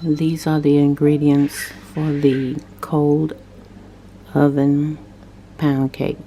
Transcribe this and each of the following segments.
These are the ingredients for the cold oven pound cake.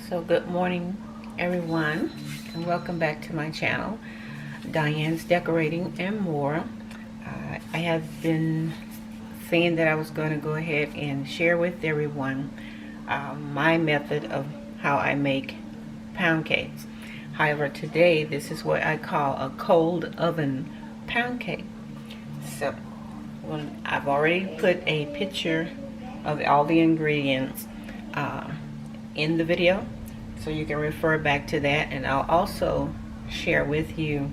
So good morning everyone, and welcome back to my channel, Diane's Decorating and More. I have been saying that I was going to go ahead and share with everyone my method of how I make pound cakes. However, today this is what I call a cold oven pound cake. So I've already put a picture of all the ingredients in the video, so you can refer back to that, and I'll also share with you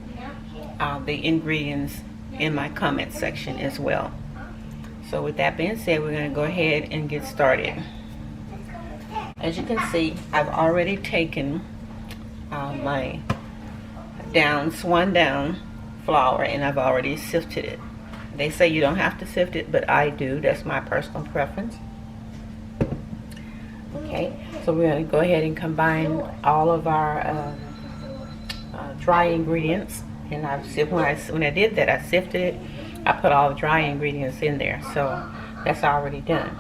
the ingredients in my comment section as well. So with that being said, we're going to go ahead and get started. As you can see, I've already taken my swan down flour, and I've already sifted it. They say you don't have to sift it, but I do. That's my personal preference. Okay, so we're going to go ahead and combine all of our dry ingredients. And when I did that, I sifted it. I put all the dry ingredients in there, so that's already done.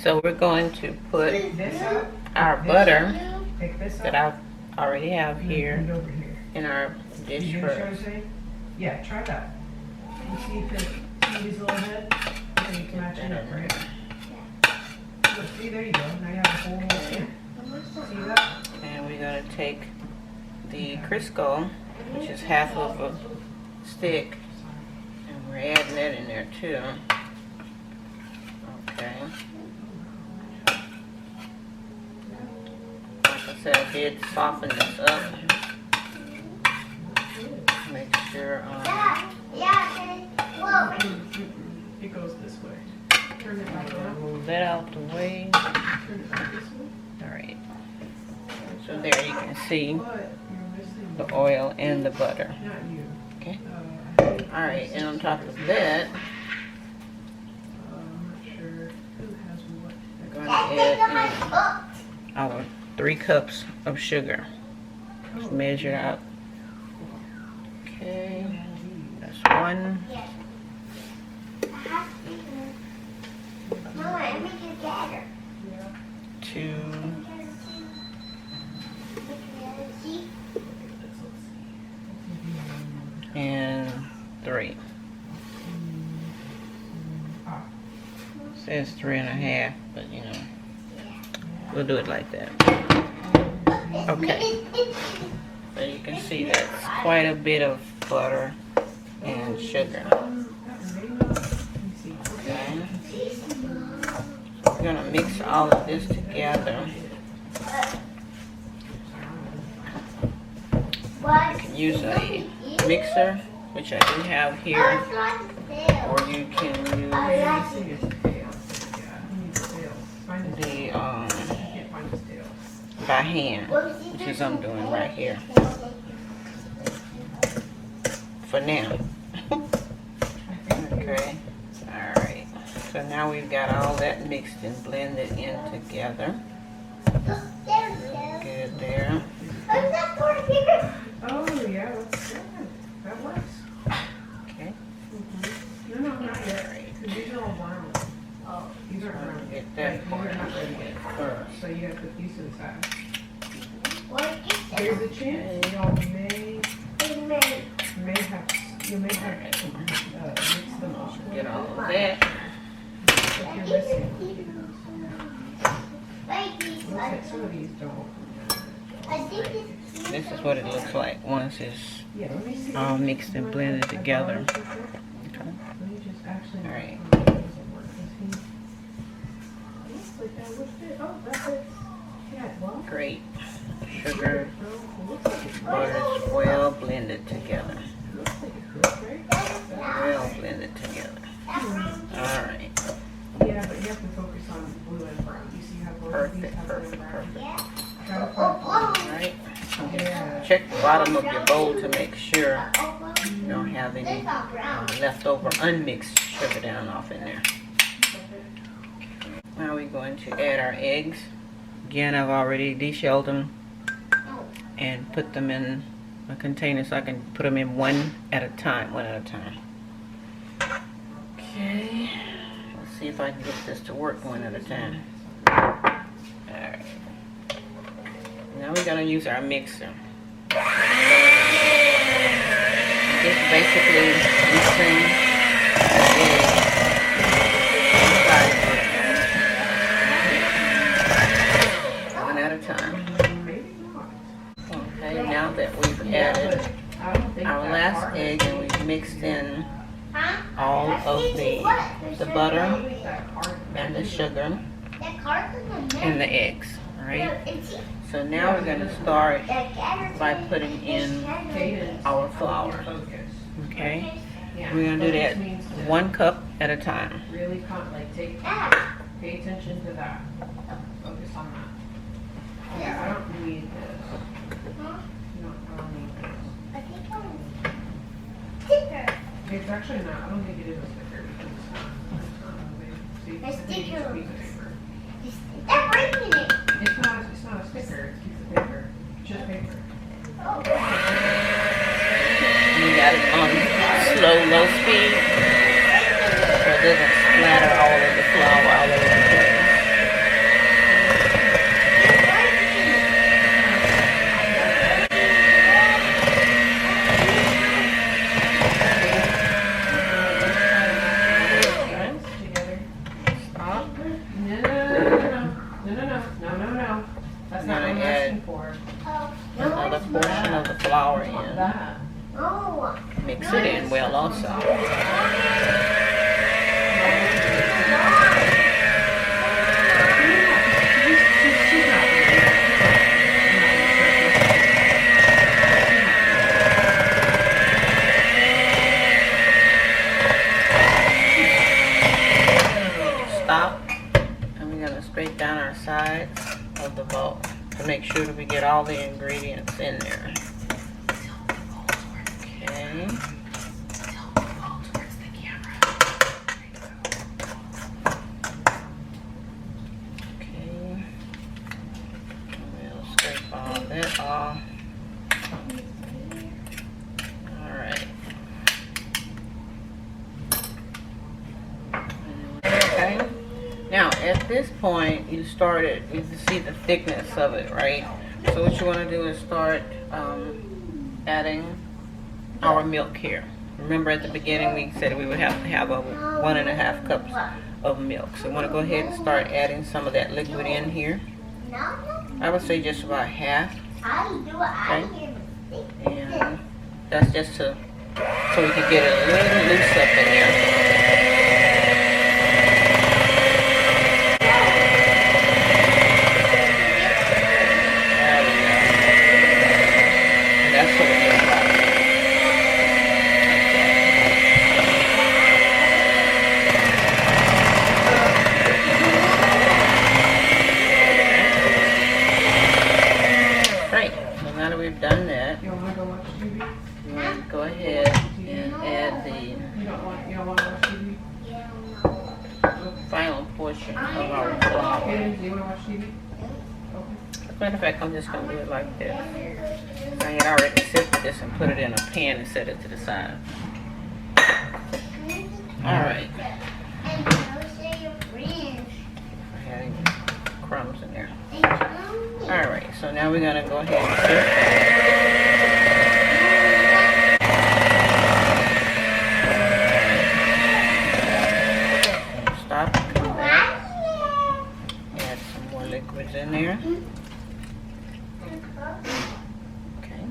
So we're going to put our butter that I already have here in our dish first. Yeah, try that. You see if it changes a little bit, and you can match it up, right? Look, see, there you go. Now you have a whole thing. See that? And we're going to take the Crisco, which is half of a stick, and we're adding that in there too. Okay. Like I said, I did soften this up. Make sure. It goes this way. Turn it like that. Move that out the way. Turn it like this way. Alright. So there you can see the oil and the butter. Not you. Okay. Alright, and on top of that, I'm not sure who has what. we're going to add in our 3 cups of sugar. Just measure out. Okay. That's 1. Two, and 3. It says 3.5, but you know, we'll do it like that. Okay. So you can see that's quite a bit of butter and sugar. Okay. We're going to mix all of this together. You can use a mixer, which I do have here, or you can use the by hand, which is I'm doing right here for now. Okay. Alright. So now we've got all that mixed and blended in together. Good there. Oh, yeah, that's good. That works. Okay. No, not yet. Because these are all brown. Oh, these aren't brown. Get that They're not ready yet. first. So you have to put these to the side. There's a chance y'all may have, you may have mixed them up. Get all of that. If you're missing. like some of these don't. This is what it looks like once it's Yeah, let me see. all mixed and blended together. Okay. Let me just actually. All right. Oh, that's it. Yeah, well. Great. Sugar, butter is well blended together. Well blended together. Alright. Yeah, but you have to focus on blue and brown. You see how both of these Perfect, have blue and perfect, brown? perfect. Alright. Yeah. Check the bottom of your bowl to make sure you don't have any leftover unmixed sugar down off in there. Now we're going to add our eggs. Again, I've already deshelled them and put them in a container so I can put them in one at a time. Okay, let's see if I can get this to work one at a time. Alright. Now we're going to use our mixer. Just basically mixing the eggs inside one at a time. Okay, now that we've added our last egg and we've mixed in all of the butter and the sugar and the eggs, alright? So now we're going to start by putting in our flour, okay? We're going to do that 1 cup at a time. Really pay attention to that. Focus on that. Yeah, I don't need this. No, I don't need this. It's actually not. I don't think it is a sticker because it's not moving. See, I think it's just a piece of paper. It's not a sticker. It's a piece of paper. It's just paper. You got it on slow, low speed so it doesn't splatter all of the flour all over the place. That's not what I'm asking for. Another portion of the flour in. Mix it in well also. Stop. And we're going to scrape down our sides of the bowl to make sure that we get all the ingredients in there. Okay. Okay. We'll scrape all that off. Alright. Okay. Now, at this point, you can see the thickness of it, right? So what you want to do is start adding our milk here. Remember at the beginning we said we would have to have 1.5 cups of milk. So you want to go ahead and start adding some of that liquid in here. I would say just about half. Okay? And that's just so we can get it a little loose up in there. That's what it looks like. Right. So now that we've done that, You want to go watch TV? you want to go ahead and add the You don't want to watch TV? final portion of our flour. Kaden, do you want to watch TV? As a matter of fact, I'm just going to do it like this. I had already sifted this and put it in a pan and set it to the side. Alright. Adding crumbs in there. Alright, so now we're going to go ahead and sift. Stop and come back. Add some more liquid. liquids in there. Okay.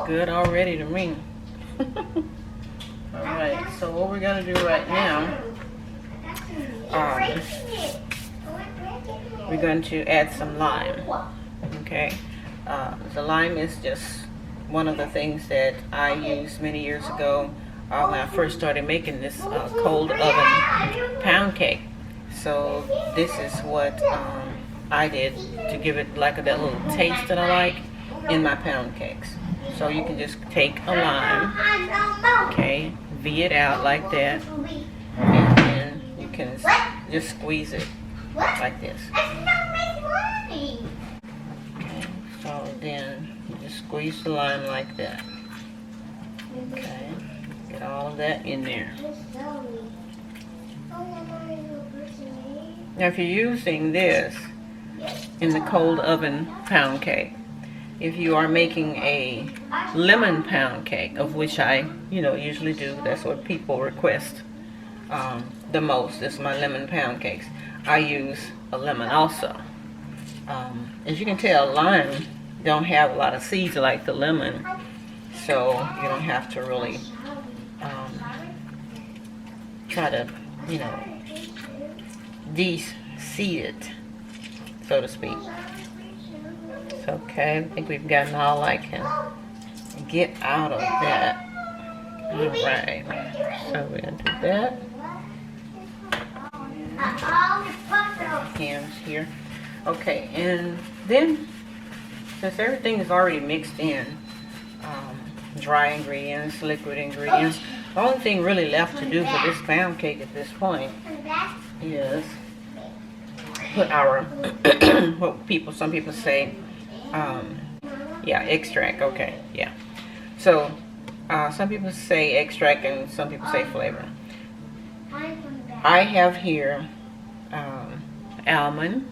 Good already to me. Alright, so what we're going to do right now, we're going to add some lime. Okay, the lime is just one of the things that I used many years ago when I first started making this cold oven pound cake. So this is what I did to give it like that little taste that I like in my pound cakes. So you can just take a lime, okay, V it out like that, and then you can just squeeze it like this. Okay, so then you just squeeze the lime like that. Okay, get all of that in there. Now if you're using this in the cold oven pound cake, if you are making a lemon pound cake, of which I, usually do, that's what people request the most, is my lemon pound cakes. I use a lemon also. As you can tell, lime don't have a lot of seeds like the lemon, so you don't have to really try to, de-seed it, so to speak. Okay, I think we've gotten all I can get out of that. Alright, so we're going to do that. Hands here. Okay, and then, since everything is already mixed in, dry ingredients, liquid ingredients, the only thing really left to do for this pound cake at this point is put our, what some people say, extract. Okay, yeah. So some people say extract and some people say flavor. I have here almond,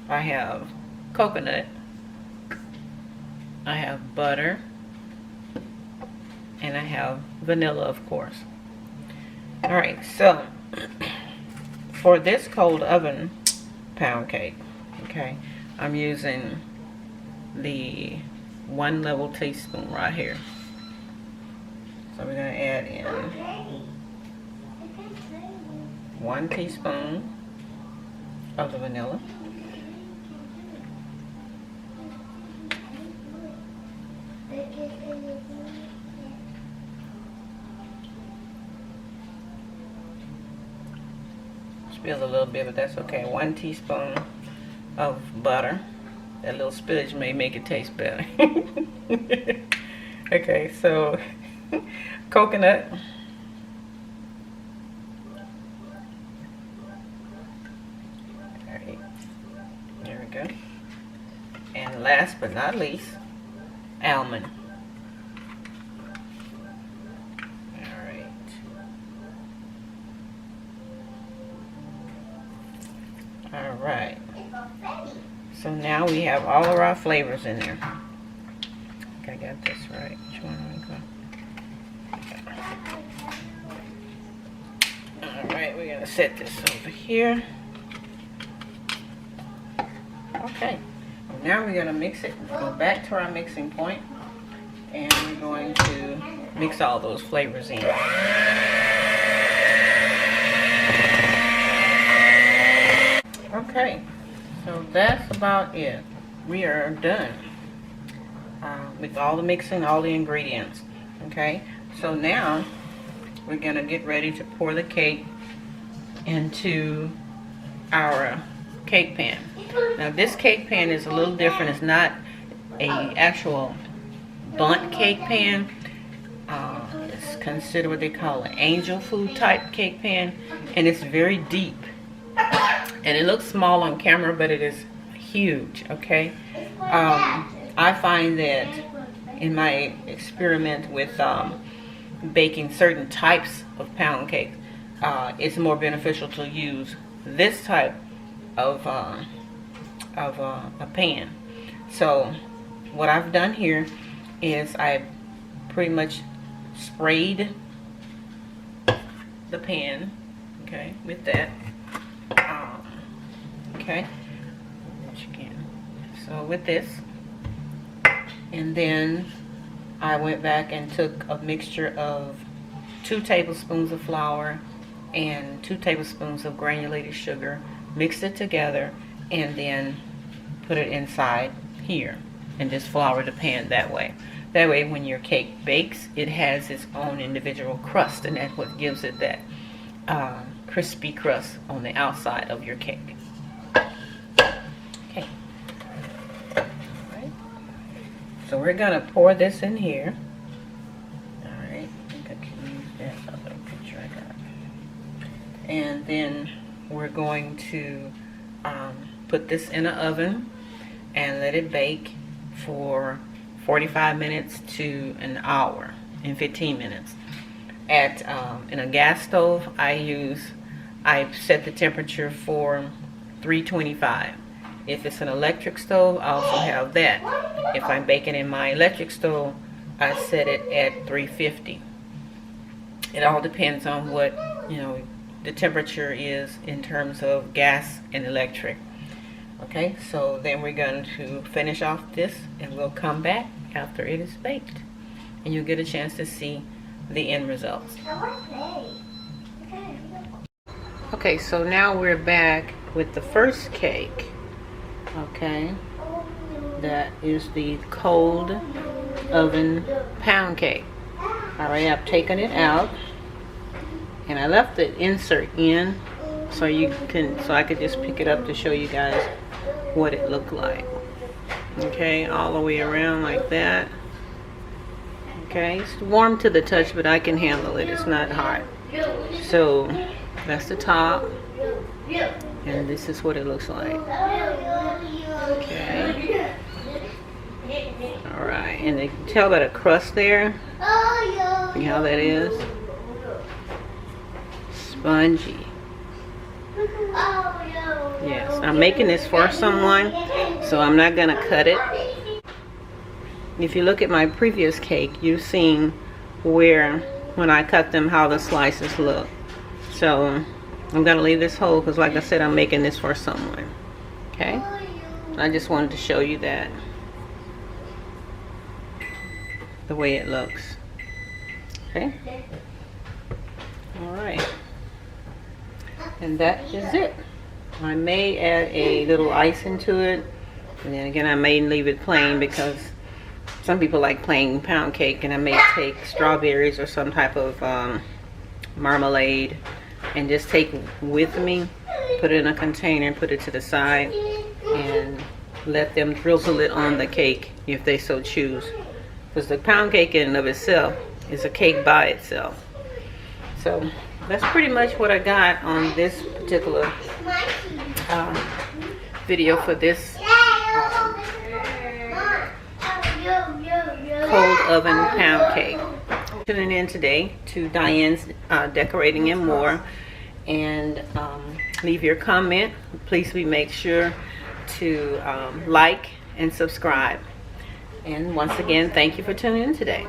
I have coconut, I have butter, and I have vanilla, of course. Alright, so for this cold oven pound cake, okay, I'm using the 1 level teaspoon right here. So we're going to add in 1 teaspoon of the vanilla. Spilled a little bit, but that's okay. 1 teaspoon of butter. That little spillage may make it taste better. Okay, so coconut. Alright, there we go. And last but not least, almond. Alright. Alright. So now we have all of our flavors in there. I think I got this right. Which one am I going? Alright, we're going to set this over here. Okay. Now we're going to mix it. Go back to our mixing point. And we're going to mix all those flavors in. Okay. So that's about it. We are done with all the mixing, all the ingredients. Okay, so now we're going to get ready to pour the cake into our cake pan. Now this cake pan is a little different. It's not a actual bundt cake pan. It's considered what they call an angel food type cake pan, and it's very deep. And it looks small on camera, but it is huge, okay? I find that in my experiment with baking certain types of pound cakes, it's more beneficial to use this type of a pan. So what I've done here is I pretty much sprayed the pan, okay, with that. Okay, so with this, and then I went back and took a mixture of 2 tablespoons of flour and 2 tablespoons of granulated sugar, mixed it together, and then put it inside here and just flour the pan that way. That way when your cake bakes, it has its own individual crust, and that's what gives it that crispy crust on the outside of your cake. Okay. Alright. So we're gonna pour this in here. Alright, I think I can use that other picture I got. And then we're going to put this in an oven and let it bake for 45 minutes to an hour and 15 minutes. At in a gas stove, I set the temperature for 325. If it's an electric stove, I also have that. If I'm baking in my electric stove, I set it at 350. It all depends on what, you know, the temperature is in terms of gas and electric. Okay, so then we're going to finish off this, and we'll come back after it is baked, and you'll get a chance to see the end results. Okay, so now we're back with the first cake. Okay, that is the cold oven pound cake. Alright, I've taken it out, and I left the insert in so I could just pick it up to show you guys what it looked like. Okay, all the way around like that. Okay, it's warm to the touch, but I can handle it. It's not hot. So that's the top, and this is what it looks like. Okay. All right, and you can tell by the crust there. See how that is? Spongy. Yes, I'm making this for someone, so I'm not gonna cut it. If you look at my previous cake, you've seen where when I cut them how the slices look. So I'm gonna leave this whole because, like I said, I'm making this for someone. Okay, I just wanted to show you that, the way it looks. Okay, all right, and that is it. I may add a little icing to it, and then again I may leave it plain because some people like plain pound cake, and I may take strawberries or some type of marmalade and just take with me, put it in a container and put it to the side, and let them drizzle it on the cake if they so choose, because the pound cake in and of itself is a cake by itself. So that's pretty much what I got on this particular video for this cold oven pound cake. Tuning in today to Diane's Decorating and More, and leave your comment. Please make sure to like and subscribe. And once again, thank you for tuning in today.